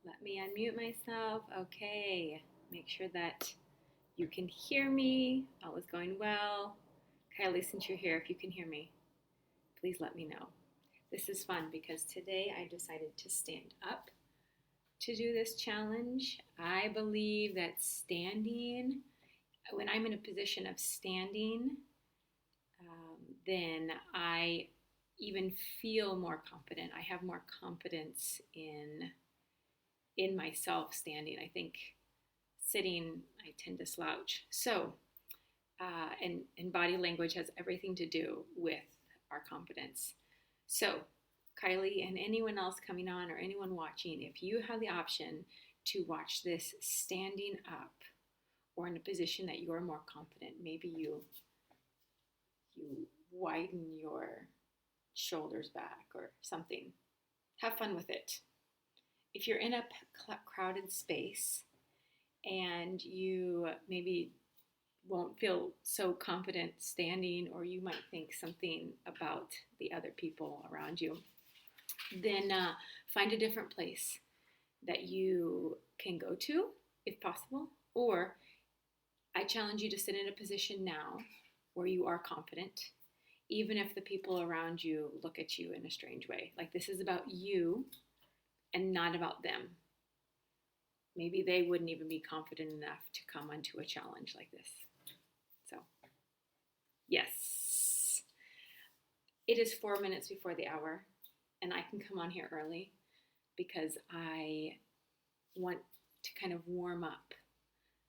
Let me unmute myself. Okay. Make sure that you can hear me. All is going well. Kylie, since you're here, if you can hear me, please let me know. This is fun because today I decided to stand up to do this challenge. I believe that standing, when I'm in a position of standing, then I even feel more confident. I have more confidence in myself standing. I think sitting, I tend to slouch. So, and body language has everything to do with our confidence. So, Kylie and anyone else coming on or anyone watching, if you have the option to watch this standing up or in a position that you're more confident, maybe you widen your shoulders back or something. Have fun with it. If you're in a crowded space and you maybe won't feel so confident standing, or you might think something about the other people around you, then find a different place that you can go to if possible. Or I challenge you to sit in a position now where you are confident, even if the people around you look at you in a strange way. Like this is about you and not about them. Maybe they wouldn't even be confident enough to come onto a challenge like this. So, yes, it is 4 minutes before the hour, and I can come on here early because I want to kind of warm up.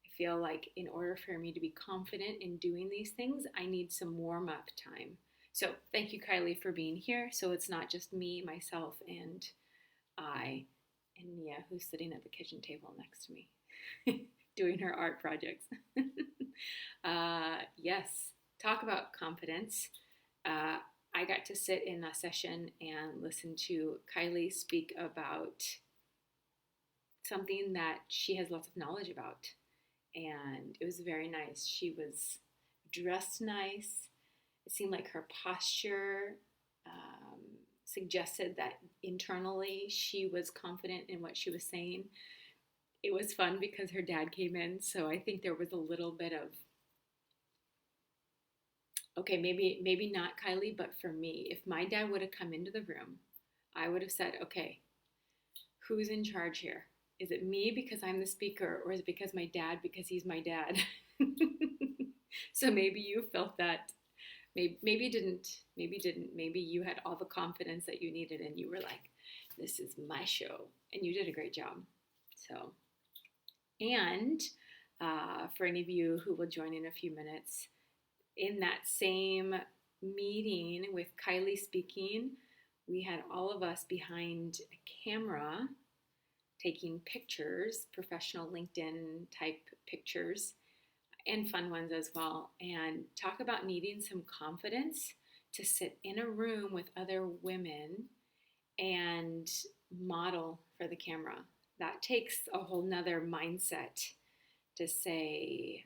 I feel like in order for me to be confident in doing these things, I need some warm up time. So, thank you, Kylie, for being here. So, it's not just me, myself, and I, and Nia, who's sitting at the kitchen table next to me, doing her art projects. Yes, talk about confidence. I got to sit in a session and listen to Kylie speak about something that she has lots of knowledge about. And it was very nice. She was dressed nice. It seemed like her posture suggested that internally she was confident in what she was saying. It was fun because her dad came in, so I think there was a little bit of, okay, maybe not Kylie, but for me, if my dad would have come into the room, I would have said, okay, who's in charge here? Is it me because I'm the speaker, or is it because my dad because he's my dad? So maybe you felt that. Maybe didn't. Maybe you had all the confidence that you needed and you were like, this is my show. And you did a great job. So, and for any of you who will join in a few minutes, in that same meeting with Kylie speaking, we had all of us behind a camera taking pictures, professional LinkedIn type pictures, and fun ones as well, and talk about needing some confidence to sit in a room with other women and model for the camera. That takes a whole nother mindset to say,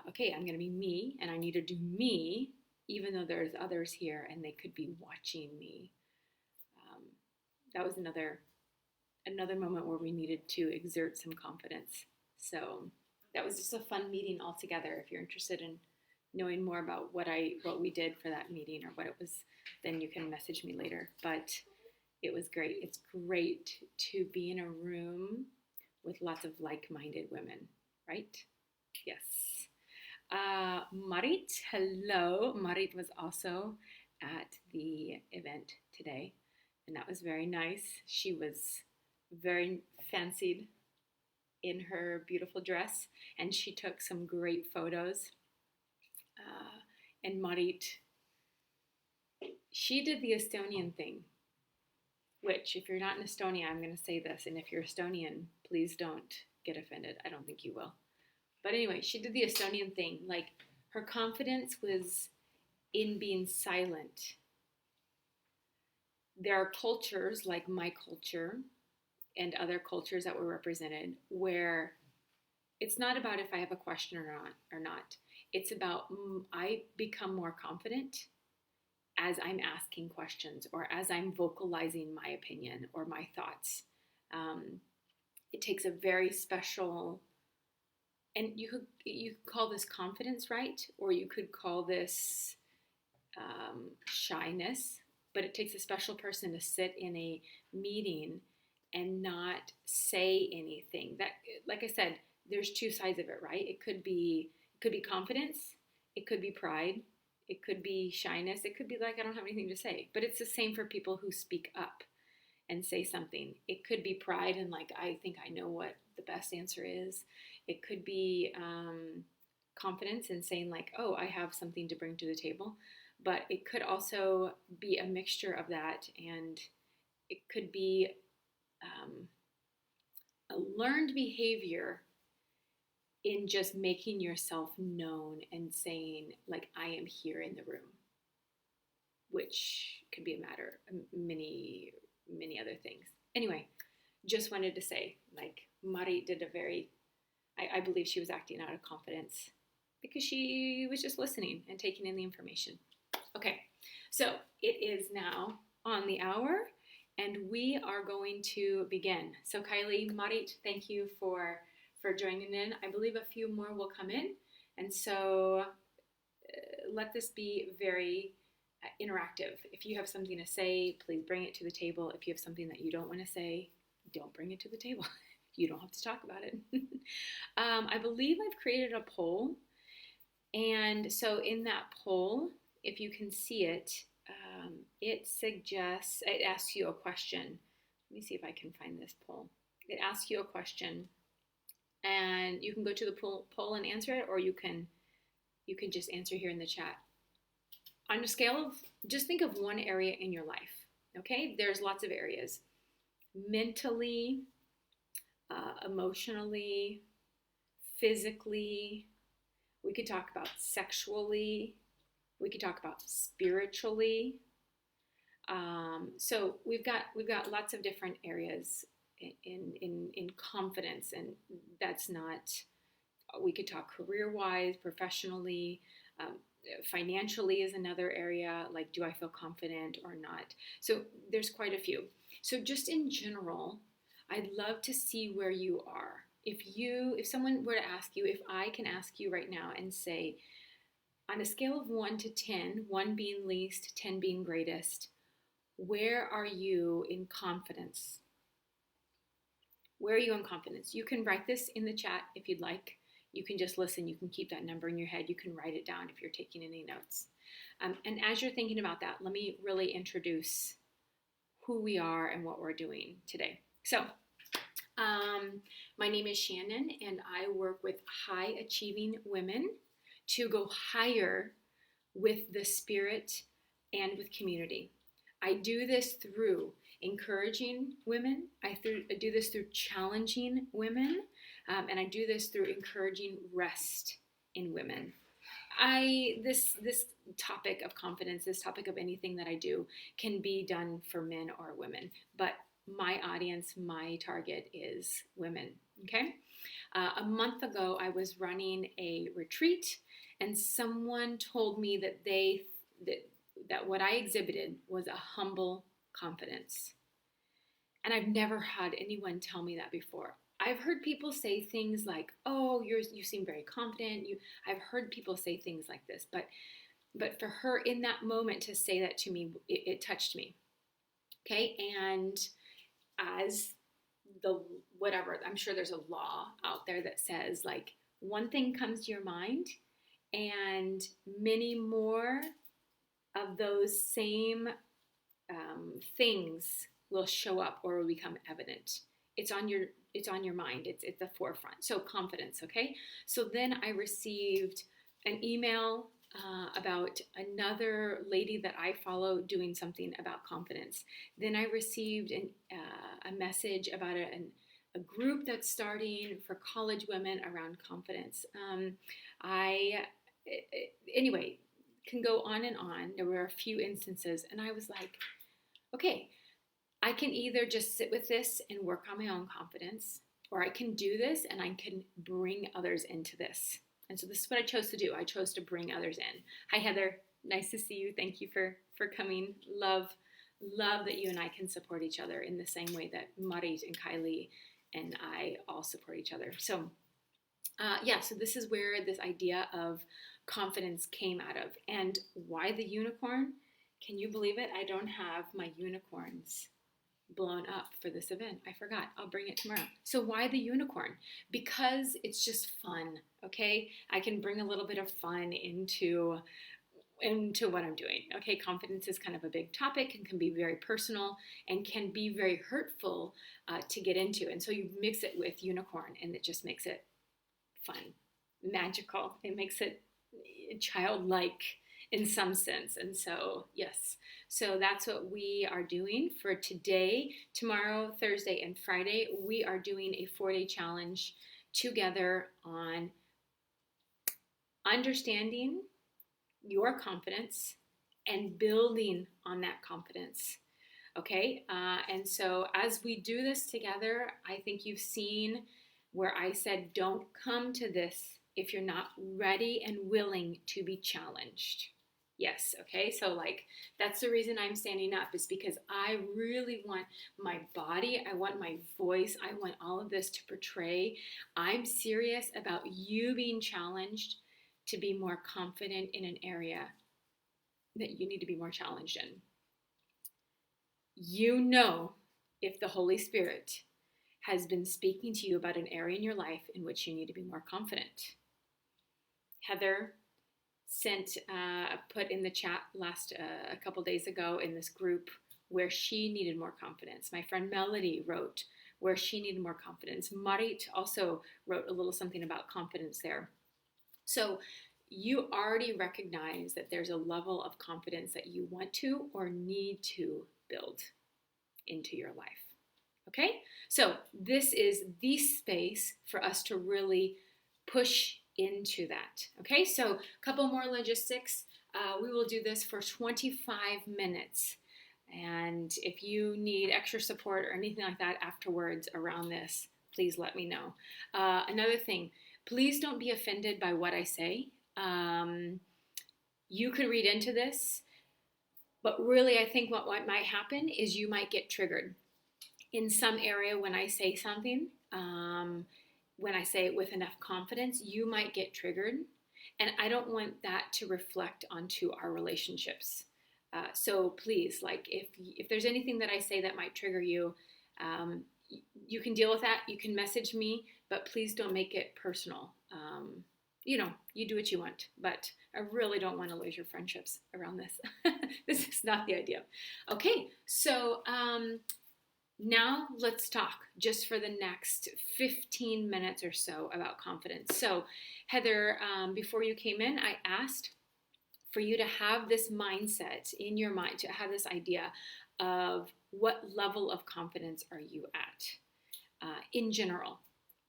okay, I'm going to be me, and I need to do me, even though there's others here and they could be watching me. That was another moment where we needed to exert some confidence. So that was just a fun meeting altogether. If you're interested in knowing more about what we did for that meeting or what it was, then you can message me later. But it was great. It's great to be in a room with lots of like-minded women, right? Yes. Marit, hello. Marit was also at the event today, and that was very nice. She was very fancied in her beautiful dress, and she took some great photos. And Marit, she did the Estonian thing, which if you're not in Estonia, I'm going to say this, and if you're Estonian, please don't get offended. I don't think you will. But anyway, she did the Estonian thing. Like, her confidence was in being silent. There are cultures like my culture and other cultures that were represented where it's not about if I have a question or not. It's about I become more confident as I'm asking questions or as I'm vocalizing my opinion or my thoughts. It takes a very special, and you could call this confidence, right? Or you could call this shyness, but it takes a special person to sit in a meeting and not say anything. That, like I said, there's two sides of it, right? It could be confidence, it could be pride, it could be shyness, it could be like I don't have anything to say. But it's the same for people who speak up and say something. It could be pride and like I think I know what the best answer is. It could be confidence in saying like, oh, I have something to bring to the table. But it could also be a mixture of that, and it could be a learned behavior in just making yourself known and saying like, I am here in the room, which could be a matter of many other things. Anyway, just wanted to say, like, Mari did a very, I believe she was acting out of confidence because she was just listening and taking in the information. Okay, so it is now on the hour and we are going to begin. So Kylie, Mari, thank you for joining in. I believe a few more will come in. And so let this be very interactive. If you have something to say, please bring it to the table. If you have something that you don't want to say, don't bring it to the table. You don't have to talk about it. I believe I've created a poll. And so in that poll, if you can see it, it asks you a question. Let me see if I can find this poll. It asks you a question and you can go to the poll and answer it, or you can just answer here in the chat. On a scale of, just think of one area in your life, okay? There's lots of areas. Mentally, emotionally, physically, we could talk about sexually, we could talk about spiritually. So we've got lots of different areas in confidence, and that's not, we could talk career-wise, professionally, financially is another area, like do I feel confident or not? So there's quite a few. So just in general, I'd love to see where you are. If someone were to ask you, if I can ask you right now and say, on a scale of 1 to 10, 1 being least, 10 being greatest, where are you in confidence? Where are you in confidence? You can write this in the chat if you'd like. You can just listen. You can keep that number in your head. You can write it down if you're taking any notes. And as you're thinking about that, let me really introduce who we are and what we're doing today. So, my name is Shannon, and I work with high achieving women to go higher with the spirit and with community. I do this through encouraging women. I do this through challenging women, and I do this through encouraging rest in women. This topic of confidence, this topic of anything that I do, can be done for men or women, but my audience, my target is women. Okay. A month ago, I was running a retreat, and someone told me that what I exhibited was a humble confidence. And I've never had anyone tell me that before. I've heard people say things like, "Oh, you seem very confident." I've heard people say things like this, but for her in that moment to say that to me, it touched me. Okay, and as whatever, I'm sure there's a law out there that says like one thing comes to your mind, and many more of those same things will show up or will become evident. It's on your mind. It's at the forefront. So confidence, okay? So then I received an email about another lady that I follow doing something about confidence. Then I received a message about a group that's starting for college women around confidence. Anyway, can go on and on. There were a few instances, and I was like, okay, I can either just sit with this and work on my own confidence, or I can do this and I can bring others into this. And so this is what I chose to do. I chose to bring others in. Hi, Heather. Nice to see you. Thank you for coming. Love love that you and I can support each other in the same way that Marit and Kylie and I all support each other. So so this is where this idea of confidence came out of. And why the unicorn? Can you believe it? I don't have my unicorns blown up for this event. I forgot. I'll bring it tomorrow. So why the unicorn? Because it's just fun, okay? I can bring a little bit of fun into what I'm doing. Okay, confidence is kind of a big topic and can be very personal and can be very hurtful to get into. And so you mix it with unicorn and it just makes it fun, magical. It makes it childlike in some sense. And so, yes, so that's what we are doing for today, tomorrow, Thursday, and Friday. We are doing a 4-day challenge together on understanding your confidence and building on that confidence. Okay, and so as we do this together, I think you've seen where I said, don't come to this if you're not ready and willing to be challenged. Yes, okay, so that's the reason I'm standing up, is because I really want my body, I want my voice, I want all of this to portray. I'm serious about you being challenged to be more confident in an area that you need to be more challenged in. You know if the Holy Spirit has been speaking to you about an area in your life in which you need to be more confident. Heather put in the chat a couple days ago in this group where she needed more confidence. My friend Melody wrote where she needed more confidence. Marit also wrote a little something about confidence there. So you already recognize that there's a level of confidence that you want to or need to build into your life. Okay, so this is the space for us to really push into that. Okay, so a couple more logistics. We will do this for 25 minutes. And if you need extra support or anything like that afterwards around this, please let me know. Another thing, please don't be offended by what I say. You could read into this, but really I think what might happen is you might get triggered in some area when I say something. When I say it with enough confidence, you might get triggered. And I don't want that to reflect onto our relationships. So please, if there's anything that I say that might trigger you, you can deal with that. You can message me, but please don't make it personal. You do what you want, but I really don't want to lose your friendships around this. This is not the idea. Okay, so now let's talk just for the next 15 minutes or so about confidence. So Heather, before you came in, I asked for you to have this mindset in your mind, to have this idea of what level of confidence are you at in general.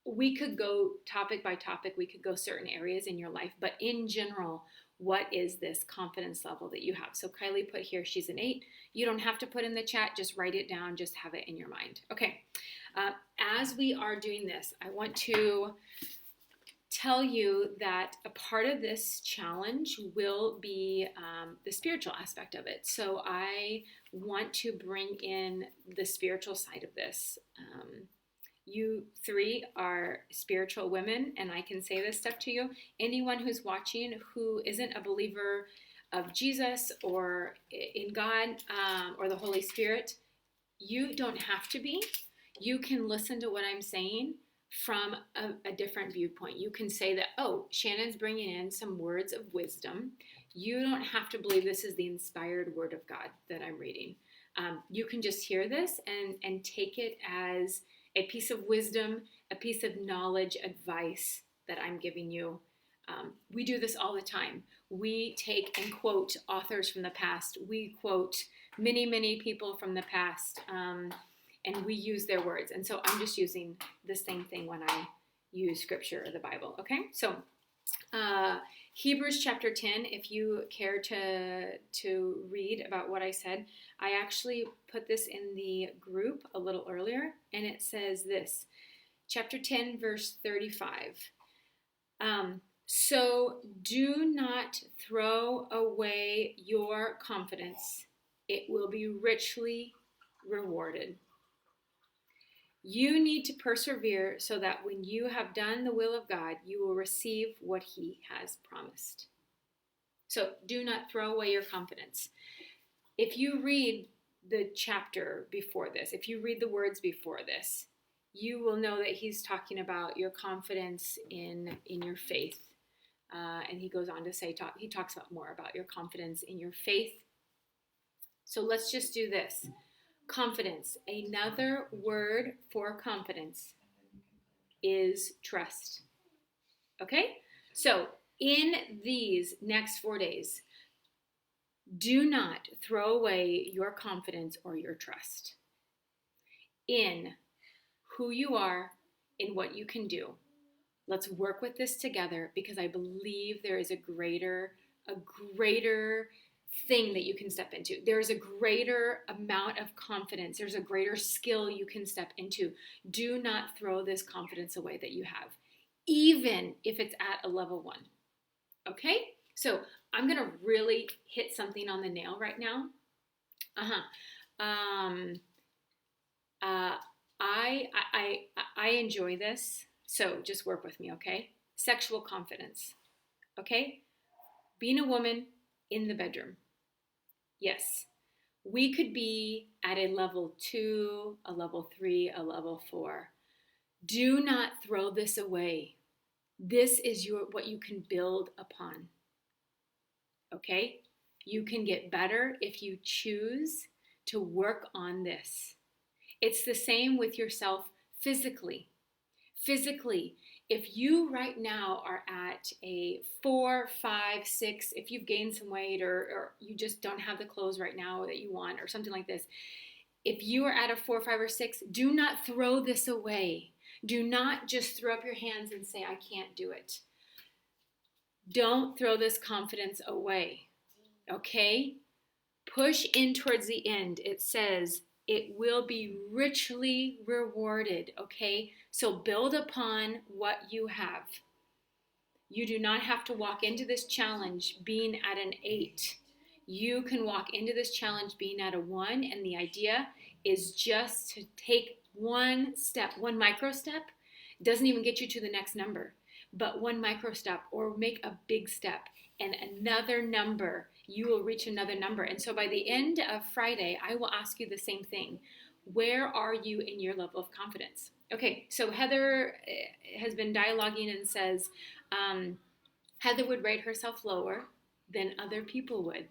We could go topic by topic, we could go certain areas in your life, but in general, what is this confidence level that you have? So Kylie put here, she's an 8. You don't have to put in the chat, just write it down, just have it in your mind. Okay, as we are doing this, I want to tell you that a part of this challenge will be the spiritual aspect of it. So I want to bring in the spiritual side of this. You 3 are spiritual women, and I can say this stuff to you. Anyone who's watching who isn't a believer of Jesus or in God or the Holy Spirit, you don't have to be. You can listen to what I'm saying from a different viewpoint. You can say that, oh, Shannon's bringing in some words of wisdom. You don't have to believe this is the inspired word of God that I'm reading. You can just hear this and take it as a piece of wisdom, a piece of knowledge, advice that I'm giving you. We do this all the time. We take and quote authors from the past. We quote many, many people from the past, and we use their words. And so I'm just using the same thing when I use scripture or the Bible. Okay, so Hebrews chapter 10, if you care to read about what I said, I actually put this in the group a little earlier, and it says this, chapter 10, verse 35. So do not throw away your confidence, it will be richly rewarded. You need to persevere so that when you have done the will of God, you will receive what He has promised. So do not throw away your confidence. If you read the chapter before this, if you read the words before this, you will know that he's talking about your confidence in your faith. And he goes on to say, he talks about more about your confidence in your faith. So let's just do this. Confidence. Another word for confidence is trust. Okay? So in these next 4 days, do not throw away your confidence or your trust in who you are, in what you can do. Let's work with this together because I believe there is a greater thing that you can step into. There is a greater amount of confidence. There's a greater skill you can step into. Do not throw this confidence away that you have, even if it's at a level 1. Okay? So I'm going to really hit something on the nail right now. I enjoy this, so just work with me, okay? Sexual confidence, okay? Being a woman in the bedroom. Yes, we could be at a level 2, a level 3, a level 4. Do not throw this away. This is what you can build upon. Okay? You can get better if you choose to work on this. It's the same with yourself physically. Physically, if you right now are at a 4, 5, 6, if you've gained some weight or you just don't have the clothes right now that you want or something like this, if you are at a 4, 5, or 6, do not throw this away. Do not just throw up your hands and say, I can't do it. Don't throw this confidence away, okay? Push in towards the end. It says it will be richly rewarded, okay? So build upon what you have. You do not have to walk into this challenge being at an 8. You can walk into this challenge being at a 1, and the idea is just to take one step, one micro step. It doesn't even get you to the next number, but one micro step, or make a big step and another number, you will reach another number. And so by the end of Friday, I will ask you the same thing. Where are you in your level of confidence? Okay, so Heather has been dialoguing and says, Heather would rate herself lower than other people would.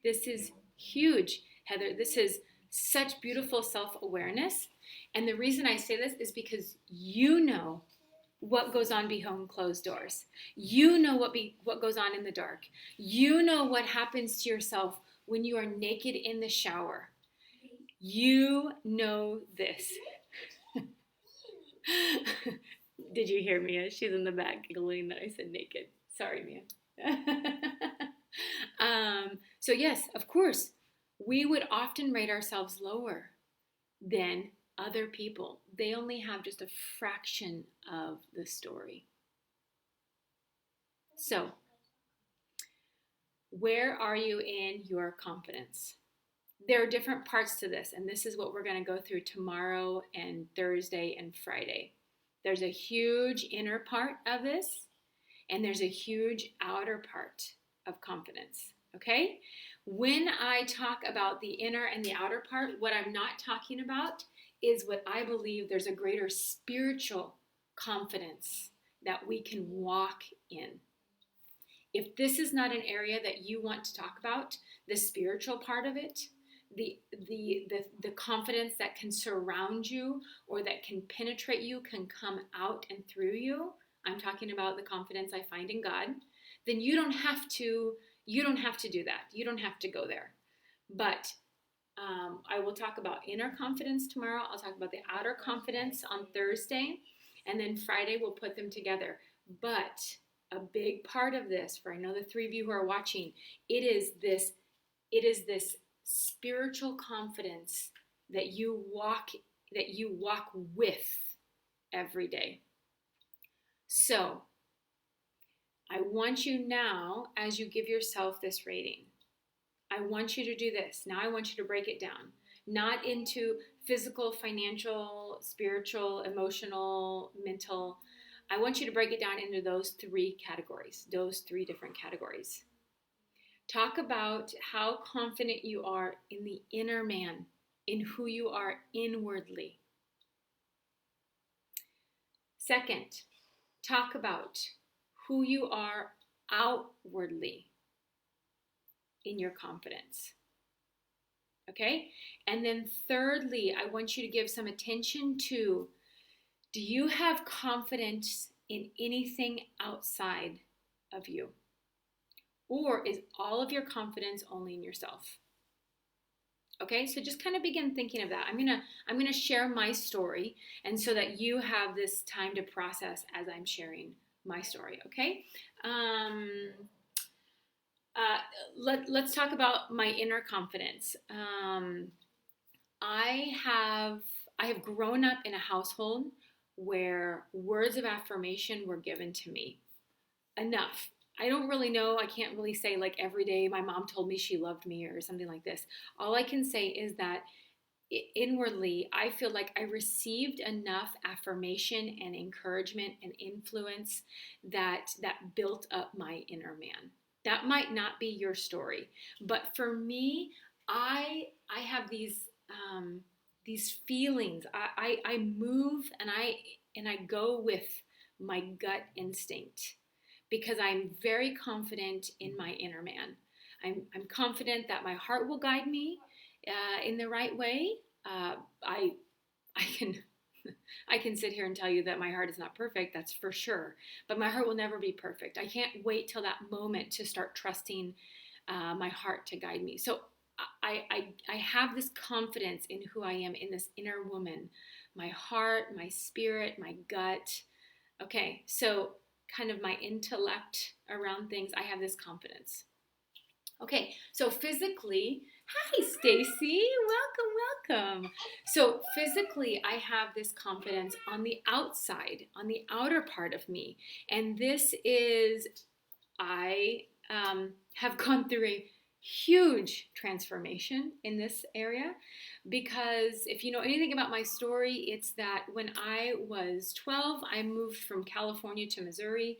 This is huge, Heather. This is such beautiful self-awareness. And the reason I say this is because you know what goes on behind closed doors. You know what goes on in the dark. You know what happens to yourself when you are naked in the shower. You know this. Did you hear Mia? She's in the back giggling that I said naked. Sorry, Mia. So yes, of course, we would often rate ourselves lower than other people. They only have just a fraction of the story. So, where are you in your confidence? There are different parts to this, and this is what we're going to go through tomorrow and Thursday and Friday. There's a huge inner part of this, and there's a huge outer part of confidence, okay? When I talk about the inner and the outer part, what I'm not talking about is what I believe there's a greater spiritual confidence that we can walk in. If this is not an area that you want to talk about, the spiritual part of it, the confidence that can surround you or that can penetrate you, can come out and through you, I'm talking about the confidence I find in God, then you don't have to do that. You don't have to go there. But I will talk about inner confidence tomorrow. I'll talk about the outer confidence on Thursday. And then Friday we'll put them together. But a big part of this, for I know the 3 of you who are watching, it is this spiritual confidence that you walk with every day. So I want you now, as you give yourself this rating, I want you to do this. Now I want you to break it down. Not into physical, financial, spiritual, emotional, mental. I want you to break it down into those three categories, those three different categories. Talk about how confident you are in the inner man, in who you are inwardly. Second, talk about who you are outwardly in your confidence. Okay? And then thirdly, I want you to give some attention to, do you have confidence in anything outside of you? Or is all of your confidence only in yourself? Okay, so just kind of begin thinking of that. I'm gonna share my story, and so that you have this time to process as I'm sharing my story. Okay, let's talk about my inner confidence. I have grown up in a household where words of affirmation were given to me enough. I don't really know. I can't really say like every day my mom told me she loved me or something like this. All I can say is that inwardly, I feel like I received enough affirmation and encouragement and influence that built up my inner man. That might not be your story, but for me, I have these feelings. I move and I go with my gut instinct, because I'm very confident in my inner man. I'm confident that my heart will guide me in the right way. I can I can sit here and tell you that my heart is not perfect. That's for sure. But my heart will never be perfect. I can't wait till that moment to start trusting my heart to guide me. So I have this confidence in who I am, in this inner woman, my heart, my spirit, my gut. Okay, so kind of my intellect around things, I have this confidence. Okay, so physically, hi Stacy, welcome. So physically, I have this confidence on the outside, on the outer part of me, and this is, I have gone through a huge transformation in this area, because if you know anything about my story, it's that when I was 12, I moved from California to Missouri,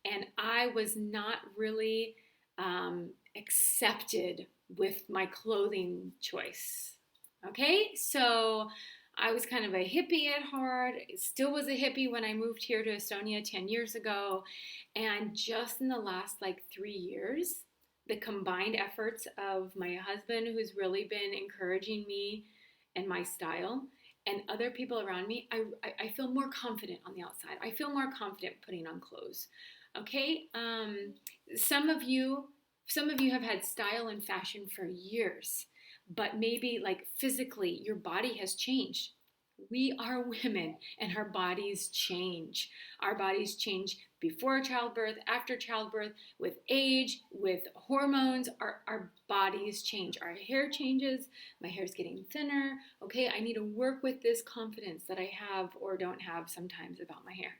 and I was not really accepted with my clothing choice. Okay, so I was kind of a hippie at heart. Still was a hippie when I moved here to Estonia 10 years ago. And just in the last like 3 years, the combined efforts of my husband, who's really been encouraging me and my style, and other people around me, I feel more confident on the outside. I feel more confident putting on clothes. Okay, some of you have had style and fashion for years, but maybe like physically your body has changed. We are women and our bodies change. Our bodies change before childbirth, after childbirth, with age, with hormones. Our bodies change. Our hair changes. My hair is getting thinner. Okay, I need to work with this confidence that I have or don't have sometimes about my hair.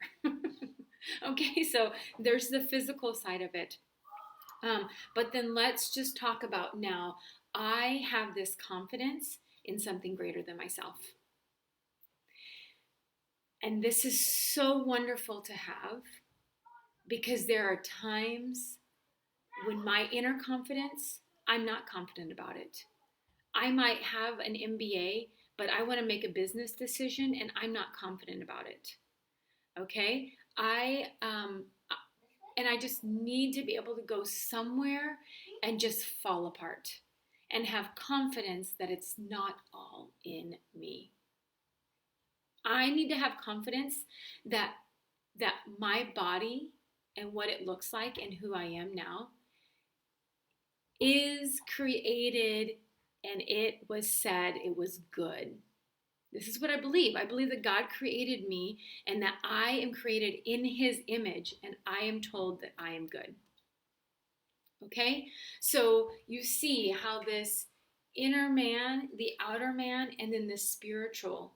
Okay, so there's the physical side of it. But then let's just talk about now, I have this confidence in something greater than myself. And this is so wonderful to have, because there are times when my inner confidence, I'm not confident about it. I might have an MBA, but I want to make a business decision and I'm not confident about it. Okay? And I just need to be able to go somewhere and just fall apart and have confidence that it's not all in me. I need to have confidence that my body and what it looks like and who I am now is created, and it was said it was good. This is what I believe. I believe that God created me and that I am created in His image, and I am told that I am good. Okay? So you see how this inner man, the outer man, and then the spiritual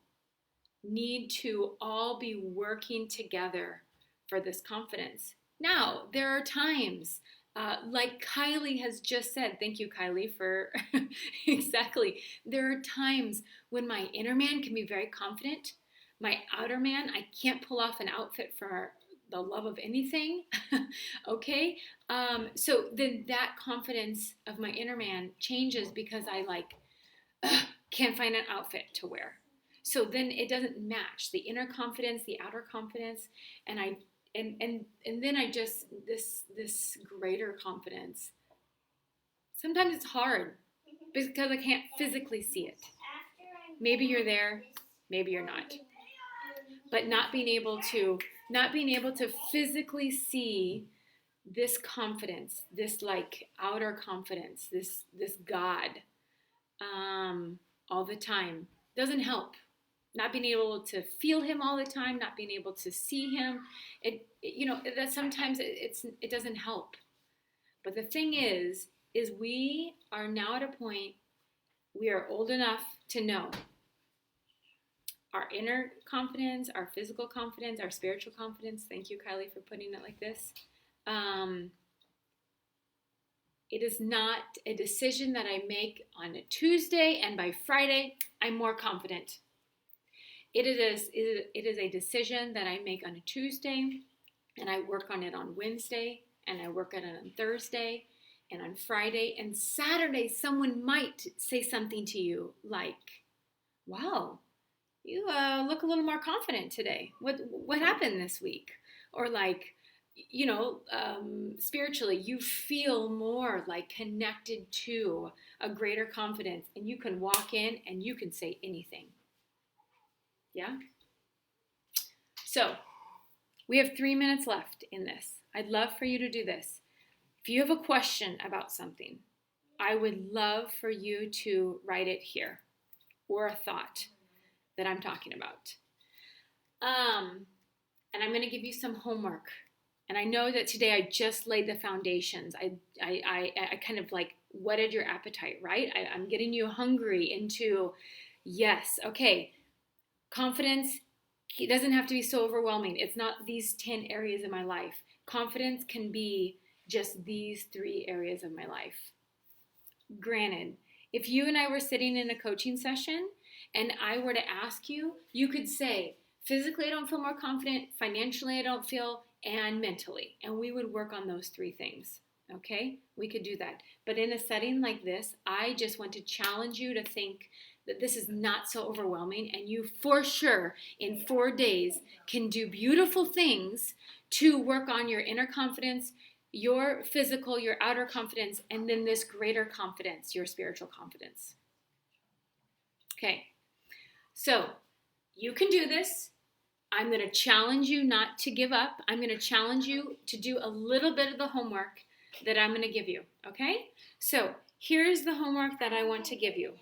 need to all be working together for this confidence. Now, there are times Like Kylie has just said, thank you, Kylie, for exactly. There are times when my inner man can be very confident. My outer man, I can't pull off an outfit for the love of anything. Okay. So then that confidence of my inner man changes because I like can't find an outfit to wear. So then it doesn't match the inner confidence, the outer confidence, and I and then I just this greater confidence. Sometimes it's hard because I can't physically see it. Maybe you're there, maybe you're not. But not being able to physically see this confidence, this like outer confidence, this God, all the time doesn't help. Not being able to feel him all the time, not being able to see him, that sometimes it doesn't help. But the thing is we are now at a point, we are old enough to know our inner confidence, our physical confidence, our spiritual confidence. Thank you, Kylie, for putting it like this. It is not a decision that I make on a Tuesday and by Friday I'm more confident. It is a decision that I make on a Tuesday and I work on it on Wednesday and I work on it on Thursday and on Friday and Saturday. Someone might say something to you like, wow, you look a little more confident today. What happened this week? Or like, spiritually, you feel more like connected to a greater confidence and you can walk in and you can say anything. Yeah? So, we have 3 minutes left in this. I'd love for you to do this. If you have a question about something, I would love for you to write it here or a thought that I'm talking about. And I'm going to give you some homework. And I know that today I just laid the foundations. I kind of like whetted your appetite, right? I'm getting you hungry into, yes, okay, confidence, it doesn't have to be so overwhelming. It's not these 10 areas of my life. Confidence can be just these 3 areas of my life. Granted, if you and I were sitting in a coaching session and I were to ask you, you could say, physically I don't feel more confident, financially I don't feel, and mentally. And we would work on those 3 things. Okay? We could do that. But in a setting like this, I just want to challenge you to think that this is not so overwhelming and you for sure in 4 days can do beautiful things to work on your inner confidence, your physical, your outer confidence, and then this greater confidence, your spiritual confidence. Okay, so you can do this. I'm going to challenge you not to give up. I'm going to challenge you to do a little bit of the homework that I'm going to give you, okay? So here's the homework that I want to give you.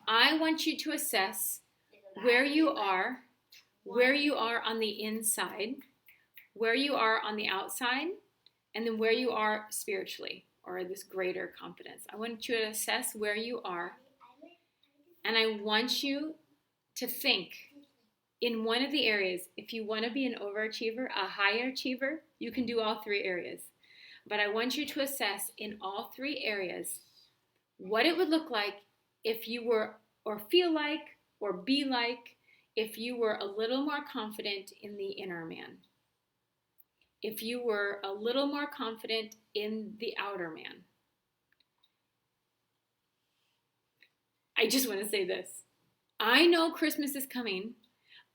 I want you to assess where you are on the inside, where you are on the outside, and then where you are spiritually, or this greater confidence. I want you to assess where you are, and I want you to think in one of the areas. If you want to be an overachiever, a high achiever, you can do all 3 areas. But I want you to assess in all 3 areas what it would look like if you were, or feel like, or be like, if you were a little more confident in the inner man. If you were a little more confident in the outer man. I just want to say this. I know Christmas is coming.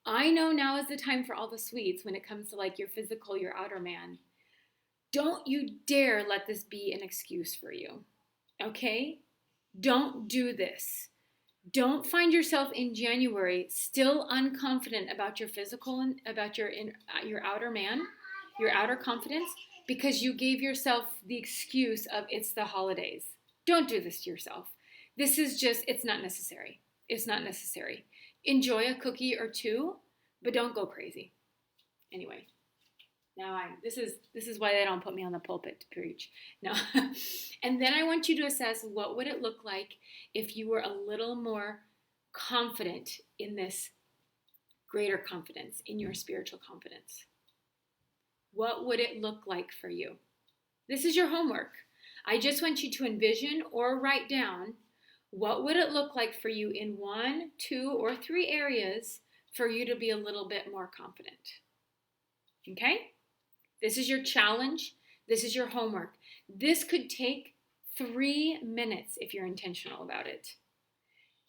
I know now is the time for all the sweets when it comes to like your physical, your outer man. Don't you dare let this be an excuse for you. Okay? Don't do this. Don't find yourself in January still unconfident about your physical and about your outer man, your outer confidence, because you gave yourself the excuse of it's the holidays. Don't do this to yourself. This is just, it's not necessary. It's not necessary. Enjoy a cookie or 2, but don't go crazy. Anyway, now this is why they don't put me on the pulpit to preach. No. And then I want you to assess what would it look like if you were a little more confident in this greater confidence, in your spiritual confidence. What would it look like for you? This is your homework. I just want you to envision or write down what would it look like for you in 1, 2, or 3 areas for you to be a little bit more confident. Okay? This is your challenge. This is your homework. This could take 3 minutes if you're intentional about it.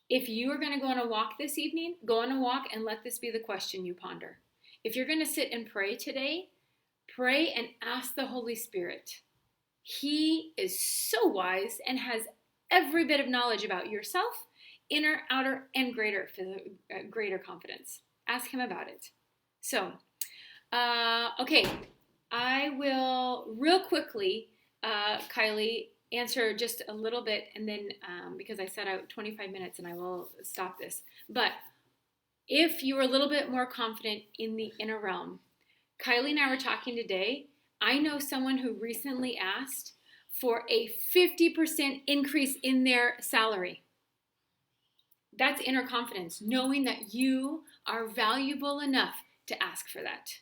If you are going to go on a walk this evening, go on a walk and let this be the question you ponder. If you're going to sit and pray today, pray and ask the Holy Spirit. He is so wise and has every bit of knowledge about yourself, inner, outer, and greater confidence. Ask him about it. So, okay, I will real quickly, Kylie, answer just a little bit, and then because I said 25 minutes and I will stop this. But if you are a little bit more confident in the inner realm, Kylie and I were talking today. I know someone who recently asked for a 50% increase in their salary. That's inner confidence, knowing that you are valuable enough to ask for that.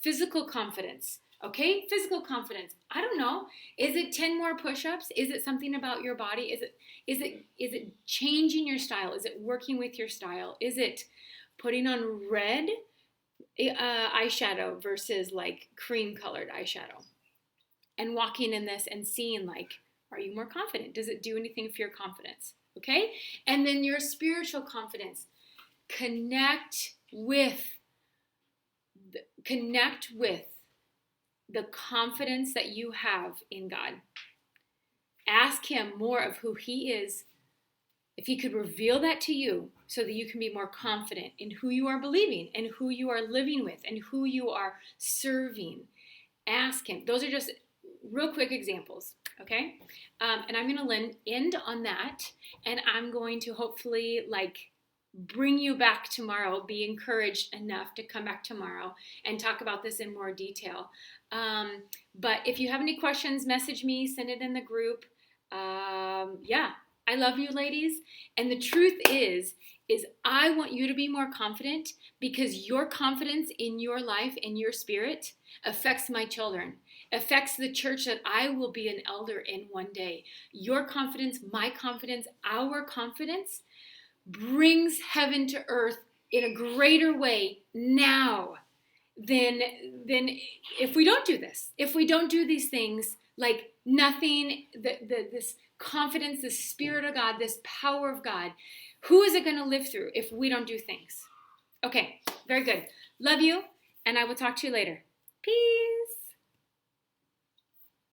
Physical confidence. Okay, physical confidence. I don't know. Is it 10 more push-ups? Is it something about your body? Is it changing your style? Is it working with your style? Is it putting on red eyeshadow versus like cream colored eyeshadow? And walking in this and seeing like, are you more confident? Does it do anything for your confidence? Okay? And then your spiritual confidence. Connect with the confidence that you have in God. Ask him more of who he is. If he could reveal that to you so that you can be more confident in who you are believing and who you are living with and who you are serving. Ask him. Those are just real quick examples, okay? And I'm going to end on that, and I'm going to hopefully bring you back tomorrow, be encouraged enough to come back tomorrow and talk about this in more detail. But if you have any questions, message me, send it in the group. Yeah, I love you, ladies. And the truth is I want you to be more confident because your confidence in your life and your spirit affects my children, affects the church that I will be an elder in one day. Your confidence, my confidence, our confidence brings heaven to earth in a greater way now than if we don't do this. If we don't do these things, like nothing, this confidence, this Spirit of God, this power of God, who is it going to live through if we don't do things? Okay, very good. Love you, and I will talk to you later. Peace.